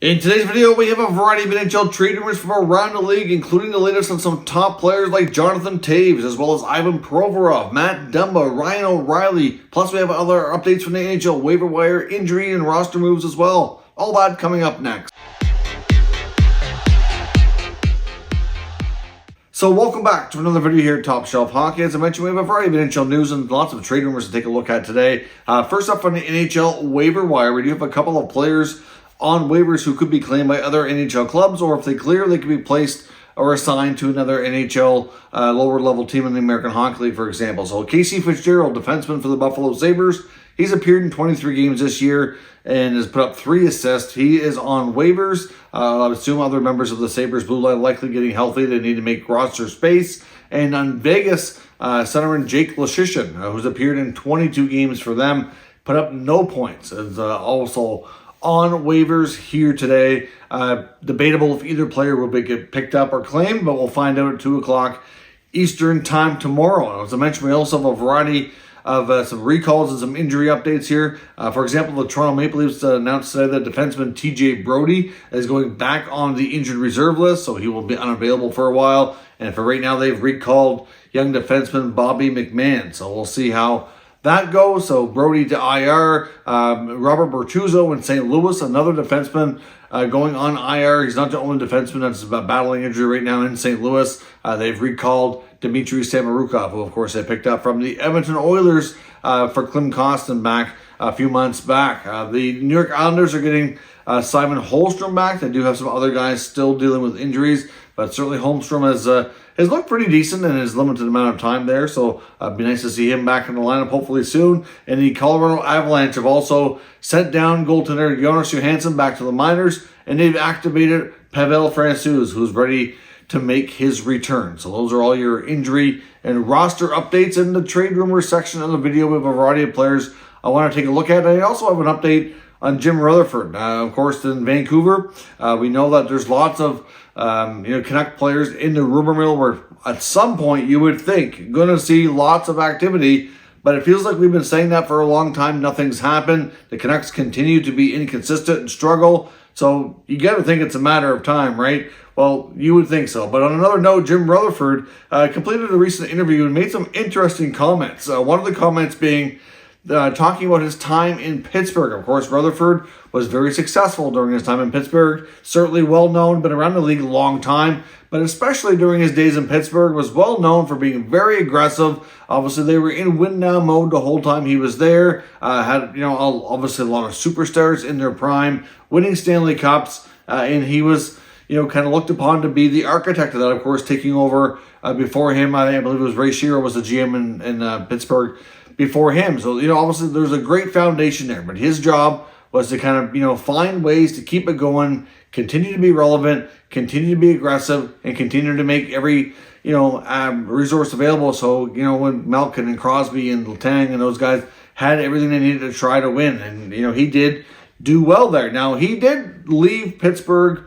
In today's video, we have a variety of NHL trade rumors from around the league, including the latest on some top players like Jonathan Toews, as well as Ivan Provorov, Matt Dumba, Ryan O'Reilly. Plus, we have other updates from the NHL waiver wire, injury, and roster moves as well. All that coming up next. So welcome back to another video here at Top Shelf Hockey. As I mentioned, we have a variety of NHL news and lots of trade rumors to take a look at today. First up on the NHL waiver wire, we do have a couple of players on waivers who could be claimed by other NHL clubs, or if they clear, they could be placed or assigned to another NHL lower level team in the American Hockey League, for example. So Casey Fitzgerald, defenseman for the Buffalo Sabres, he's appeared in 23 games this year and has put up 3 assists. He is on waivers. I would assume other members of the Sabres blue line likely getting healthy. They need to make roster space. And on Vegas, centerman Jake Leschyshyn, who's appeared in 22 games for them, put up no points. Is also on waivers here today. Debatable if either player will get picked up or claimed, but we'll find out at 2 o'clock Eastern time tomorrow. As I mentioned, we also have a variety of some recalls and some injury updates here. For example, the Toronto Maple Leafs announced today that defenseman TJ Brodie is going back on the injured reserve list, so he will be unavailable for a while. And for right now, they've recalled young defenseman Bobby McMahon. So we'll see how that goes. So Brodie to IR. Robert Bortuzzo in St. Louis, another defenseman going on IR. He's not the only defenseman that's battling injury right now in St. Louis. They've recalled Dmitry Samorukov, who of course they picked up from the Edmonton Oilers for Klim Kostin back a few months back. The New York Islanders are getting Simon Holmstrom back. They do have some other guys still dealing with injuries, but certainly Holmstrom has looked pretty decent in his limited amount of time there, so it'd be nice to see him back in the lineup hopefully soon. And the Colorado Avalanche have also sent down goaltender Jonas Johansson back to the minors, and they've activated Pavel Francouz, who's ready to make his return. So those are all your injury and roster updates. In the trade rumors section of the video, we have a variety of players I want to take a look at. I also have an update on Jim Rutherford. Of course, in Vancouver, we know that there's lots of Canuck players in the rumor mill where at some point you would think going to see lots of activity, but it feels like we've been saying that for a long time. Nothing's happened. The Canucks continue to be inconsistent and struggle. So you got to think it's a matter of time, right? Well, you would think so. But on another note, Jim Rutherford completed a recent interview and made some interesting comments. One of the comments being talking about his time in Pittsburgh. Of course, Rutherford was very successful during his time in Pittsburgh. Certainly well known, been around the league a long time, but especially during his days in Pittsburgh, was well known for being very aggressive. Obviously, they were in win now mode the whole time he was there. Had obviously a lot of superstars in their prime, winning Stanley Cups, and he was kind of looked upon to be the architect of that. Of course, taking over before him, I believe it was Ray Shero was the GM in Pittsburgh before him. So, obviously there's a great foundation there, but his job was to kind of, find ways to keep it going, continue to be relevant, continue to be aggressive, and continue to make every, resource available. So, when Malkin and Crosby and Letang and those guys had everything they needed to try to win. And, he did do well there. Now, he did leave Pittsburgh,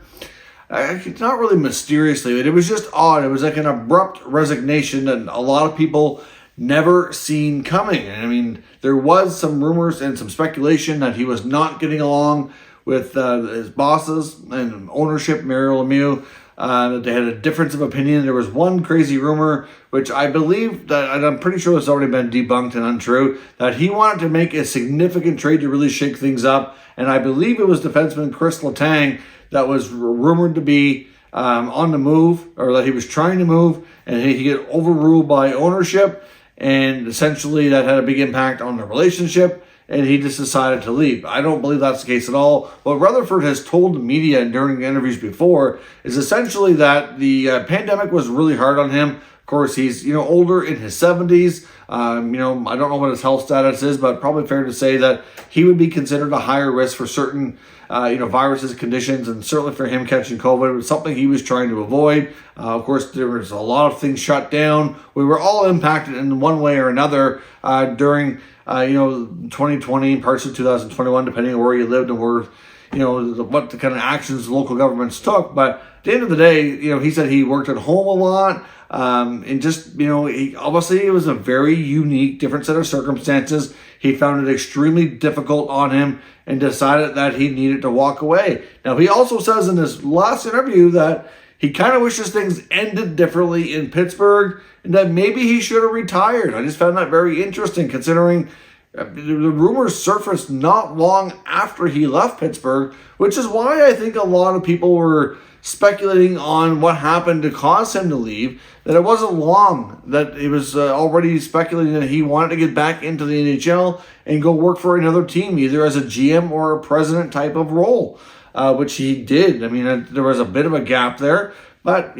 not really mysteriously, but it was just odd. It was like an abrupt resignation that a lot of people never seen coming. And I mean, there was some rumors and some speculation that he was not getting along with his bosses and ownership, Mario Lemieux, that they had a difference of opinion. There was one crazy rumor, which I believe that, and I'm pretty sure it's already been debunked and untrue, that he wanted to make a significant trade to really shake things up. And I believe it was defenseman Chris Letang that was rumored to be on the move, or that he was trying to move, and he get overruled by ownership. And essentially that had a big impact on the relationship, and he just decided to leave. I don't believe that's the case at all. What Rutherford has told the media during interviews before is essentially that the pandemic was really hard on him. Of course, he's older, in his 70s. I don't know what his health status is, but probably fair to say that he would be considered a higher risk for certain viruses, conditions, and certainly for him catching COVID. It was something he was trying to avoid. Of course, there was a lot of things shut down. We were all impacted in one way or another during 2020, parts of 2021, depending on where you lived and where what the kind of actions local governments took. But at the end of the day, he said he worked at home a lot. And just, obviously it was a very unique, different set of circumstances. He found it extremely difficult on him and decided that he needed to walk away. Now, he also says in his last interview that he kind of wishes things ended differently in Pittsburgh and that maybe he should have retired. I just found that very interesting, considering the rumors surfaced not long after he left Pittsburgh, which is why I think a lot of people were speculating on what happened to cause him to leave, that it wasn't long that it was already speculating that he wanted to get back into the NHL and go work for another team, either as a GM or a president type of role, which he did. I mean, there was a bit of a gap there, but,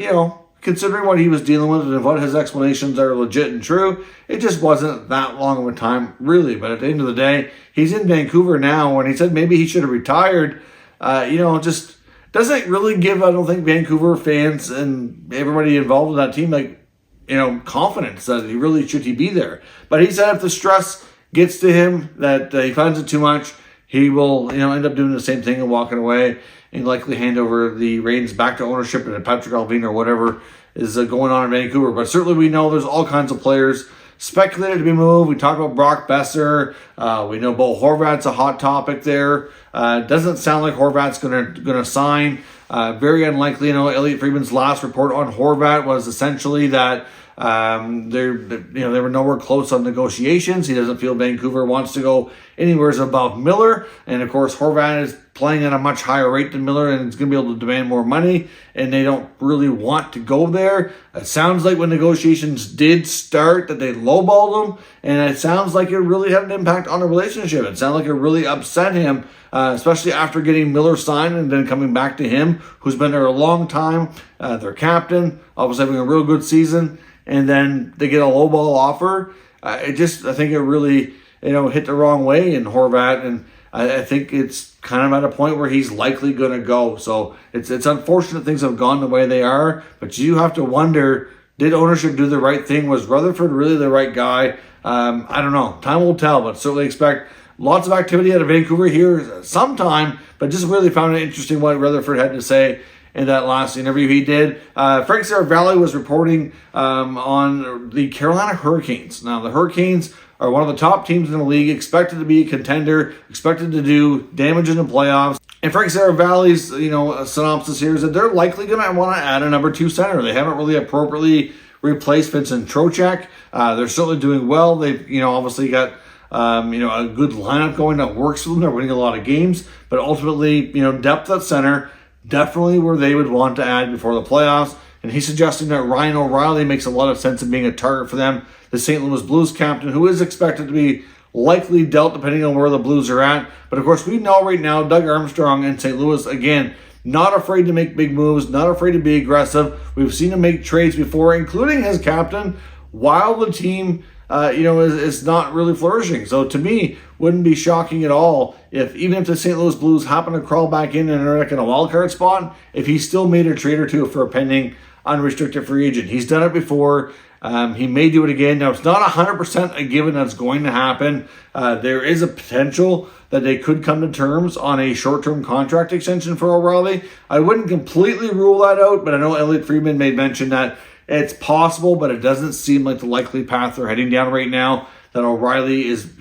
considering what he was dealing with and what his explanations are legit and true, it just wasn't that long of a time, really. But at the end of the day, he's in Vancouver now, and he said maybe he should have retired, just doesn't really give, I don't think, Vancouver fans and everybody involved in that team, confidence that he be there. But he said if the stress gets to him, that he finds it too much, he will, end up doing the same thing and walking away and likely hand over the reins back to ownership and Patrick Allvin or whatever is going on in Vancouver. But certainly we know there's all kinds of players speculated to be moved. We talked about Brock Besser. We know Bo Horvat's a hot topic there. Doesn't sound like Horvat's gonna sign. Very unlikely. Elliot Friedman's last report on Horvat was essentially that they were nowhere close on negotiations. He doesn't feel Vancouver wants to go anywhere above Miller, and of course Horvat is playing at a much higher rate than Miller and is going to be able to demand more money, and they don't really want to go there. It sounds like when negotiations did start that they lowballed him, and it sounds like it really had an impact on the relationship. It sounds like it really upset him, especially after getting Miller signed and then coming back to him, who's been there a long time, their captain, obviously having a real good season, and then they get a lowball offer. I think it really, hit the wrong way in Horvat, and I think it's kind of at a point where he's likely going to go. So it's unfortunate things have gone the way they are, but you have to wonder, did ownership do the right thing? Was Rutherford really the right guy? I don't know. Time will tell, but certainly expect lots of activity out of Vancouver here sometime, but just really found it interesting what Rutherford had to say in that last interview he did. Frank Seravalli was reporting on the Carolina Hurricanes. Now, the Hurricanes are one of the top teams in the league, expected to be a contender, expected to do damage in the playoffs. And Frank Seravalli's, synopsis here is that they're likely going to want to add a number 2 center. They haven't really appropriately replaced Vincent Trocheck. They're certainly doing well. They've, obviously got, a good lineup going that works for them. They're winning a lot of games, but ultimately, depth at center, definitely where they would want to add before the playoffs. And he's suggesting that Ryan O'Reilly makes a lot of sense in being a target for them. The St. Louis Blues captain, who is expected to be likely dealt depending on where the Blues are at. But of course, we know right now Doug Armstrong in St. Louis, again, not afraid to make big moves, not afraid to be aggressive. We've seen him make trades before, including his captain, while the team, is not really flourishing. So to me, wouldn't be shocking at all even if the St. Louis Blues happen to crawl back in and are like in a wild card spot, if he still made a trade or two for a pending unrestricted free agent. He's done it before. He may do it again. Now, it's not 100% a given that's going to happen. There is a potential that they could come to terms on a short-term contract extension for O'Reilly. I wouldn't completely rule that out, but I know Elliot Friedman made mention that it's possible, but it doesn't seem like the likely path they're heading down right now, that O'Reilly is,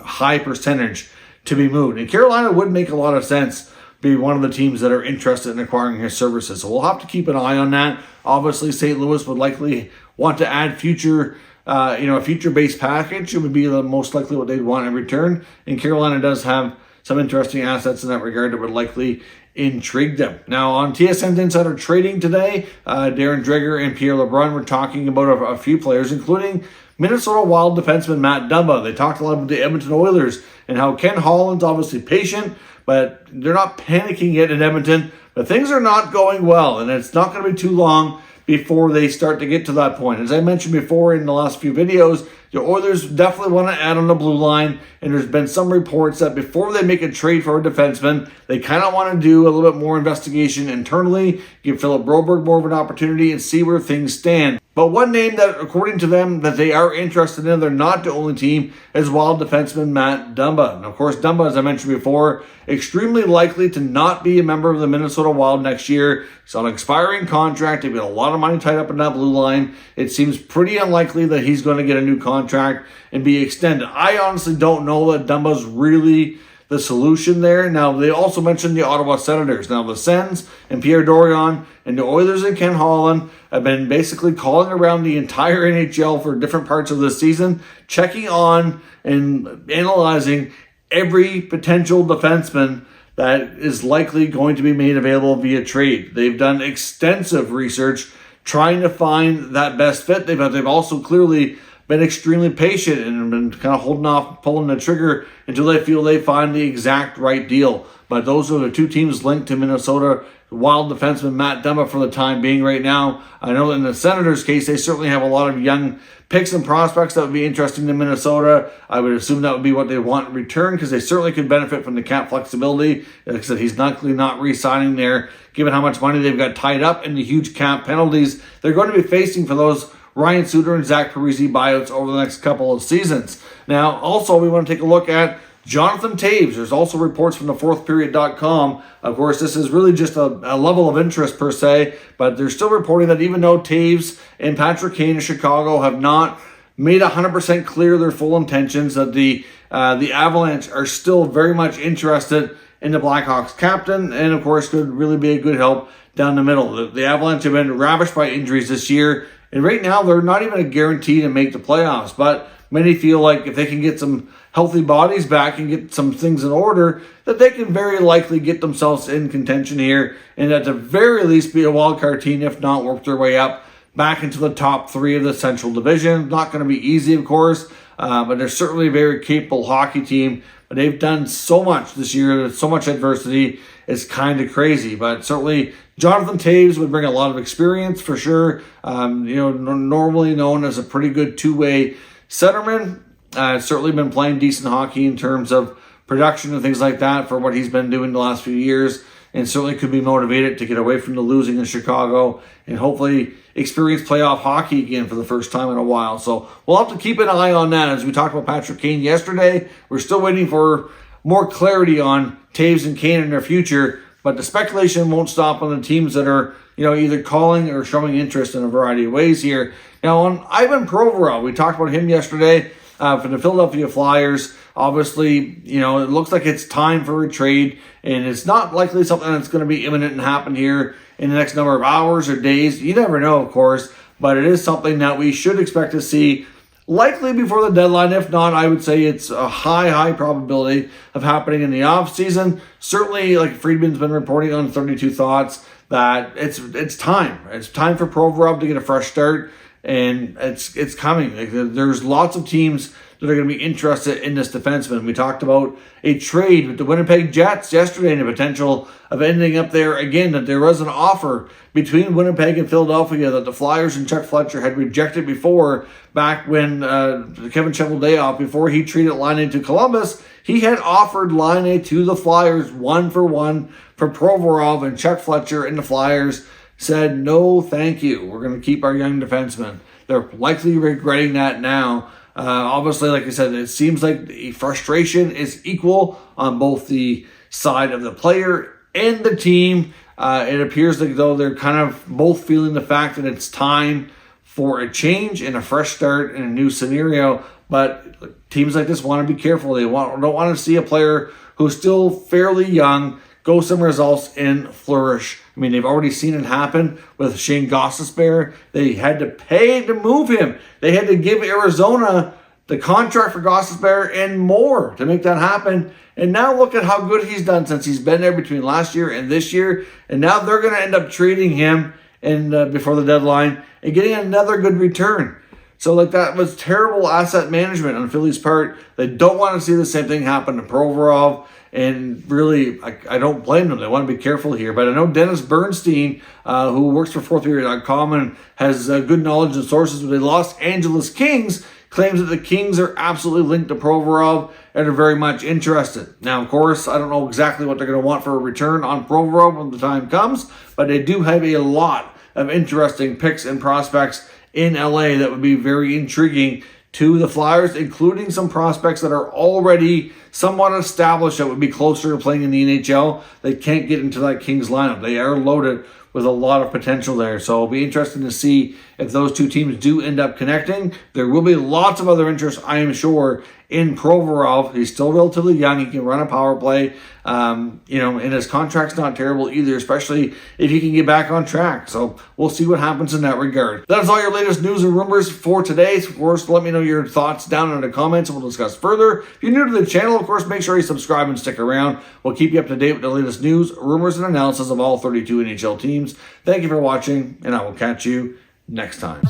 high percentage to be moved. And Carolina would make a lot of sense, be one of the teams that are interested in acquiring his services. So we'll have to keep an eye on that. Obviously, St. Louis would likely want to add a future-based package. It would be the most likely what they'd want in return. And Carolina does have some interesting assets in that regard that would likely intrigue them. Now, on TSN's Insider Trading today, Darren Dreger and Pierre LeBrun were talking about a few players, including Minnesota Wild defenseman Matt Dumba. They talked a lot about the Edmonton Oilers and how Ken Holland's obviously patient, but they're not panicking yet in Edmonton. But things are not going well, and it's not going to be too long before they start to get to that point. As I mentioned before in the last few videos, the Oilers definitely want to add on the blue line, and there's been some reports that before they make a trade for a defenseman, they kind of want to do a little bit more investigation internally, give Philip Broberg more of an opportunity, and see where things stand. But one name that, according to them, that they are interested in, they're not the only team, is Wild defenseman Matt Dumba. And of course, Dumba, as I mentioned before, extremely likely to not be a member of the Minnesota Wild next year. He's on an expiring contract. They've got a lot of money tied up in that blue line. It seems pretty unlikely that he's going to get a new contract and be extended. I honestly don't know that Dumba's really the solution there. Now, they also mentioned the Ottawa Senators. Now, the Sens and Pierre Dorion and the Oilers and Ken Holland have been basically calling around the entire NHL for different parts of the season, checking on and analyzing every potential defenseman that is likely going to be made available via trade. They've done extensive research trying to find that best fit. They've also clearly been extremely patient and been kind of holding off, pulling the trigger until they feel they find the exact right deal. But those are the two teams linked to Minnesota Wild defenseman Matt Dumba for the time being right now. I know in the Senators' case, they certainly have a lot of young picks and prospects that would be interesting to Minnesota. I would assume that would be what they want in return, because they certainly could benefit from the cap flexibility. Like I said, he's likely not re-signing there, given how much money they've got tied up and the huge cap penalties they're going to be facing for those Ryan Suter and Zach Parise buyouts over the next couple of seasons. Now, also, we want to take a look at Jonathan Toews. There's also reports from the fourthperiod.com. Of course, this is really just a level of interest per se, but they're still reporting that even though Toews and Patrick Kane in Chicago have not made 100% clear their full intentions, that the Avalanche are still very much interested in the Blackhawks captain, and of course could really be a good help down the middle. The Avalanche have been ravished by injuries this year, and right now they're not even a guarantee to make the playoffs, but many feel like if they can get some healthy bodies back and get some things in order, that they can very likely get themselves in contention here, and at the very least be a wildcard team, if not work their way up back into the top three of the Central Division. Not going to be easy, of course, but they're certainly a very capable hockey team. But they've done so much this year, so much adversity, it's kind of crazy. But certainly Jonathan Toews would bring a lot of experience for sure. Normally known as a pretty good two-way centerman. Certainly been playing decent hockey in terms of production and things like that for what he's been doing the last few years, and certainly could be motivated to get away from the losing in Chicago and hopefully experience playoff hockey again for the first time in a while. So we'll have to keep an eye on that. As we talked about Patrick Kane yesterday, we're still waiting for more clarity on Toews and Kane in their future, but the speculation won't stop on the teams that are either calling or showing interest in a variety of ways here. Now, on Ivan Provorov, we talked about him yesterday for the Philadelphia Flyers. Obviously, it looks like it's time for a trade, and it's not likely something that's going to be imminent and happen here in the next number of hours or days. You never know, of course, but it is something that we should expect to see likely before the deadline. If not, I would say it's a high probability of happening in the offseason. Certainly, like Friedman's been reporting on 32 Thoughts, that it's time. It's time for Provorov to get a fresh start, and it's coming. There's lots of teams that are going to be interested in this defenseman. We talked about a trade with the Winnipeg Jets yesterday and the potential of ending up there again, that there was an offer between Winnipeg and Philadelphia that the Flyers and Chuck Fletcher had rejected before, back when Kevin Cheveldayoff, before he traded Laine to Columbus, he had offered Laine to the Flyers 1-for-1 for Provorov, and Chuck Fletcher and the Flyers said, no, thank you. We're going to keep our young defenseman. They're likely regretting that now. Obviously, like I said, it seems like the frustration is equal on both the side of the player and the team. It appears like though they're kind of both feeling the fact that it's time for a change and a fresh start in a new scenario. But teams like this want to be careful. They don't want to see a player who's still fairly young go somewhere else and flourish. I mean, they've already seen it happen with Shane Gostisbehere. They had to pay to move him. They had to give Arizona the contract for Gostisbehere and more to make that happen. And now look at how good he's done since he's been there between last year and this year. And now they're going to end up trading him before the deadline and getting another good return. So that was terrible asset management on Philly's part. They don't want to see the same thing happen to Provorov. And really, I don't blame them. They want to be careful here. But I know Dennis Bernstein, who works for fourthperiod.com and has good knowledge and sources with the Los Angeles Kings, claims that the Kings are absolutely linked to Provorov and are very much interested. Now, of course, I don't know exactly what they're going to want for a return on Provorov when the time comes, but they do have a lot of interesting picks and prospects in LA that would be very intriguing to the Flyers, including some prospects that are already somewhat established that would be closer to playing in the NHL. They can't get into that Kings lineup. They are loaded with a lot of potential there. So it'll be interesting to see if those two teams do end up connecting. There will be lots of other interest, I am sure, in Provorov. He's still relatively young. He can run a power play. And his contract's not terrible either, especially if he can get back on track. So we'll see what happens in that regard. That is all your latest news and rumors for today. Of course, let me know your thoughts down in the comments and we'll discuss further. If you're new to the channel, of course, make sure you subscribe and stick around. We'll keep you up to date with the latest news, rumors, and analysis of all 32 NHL teams. Thank you for watching, and I will catch you next time.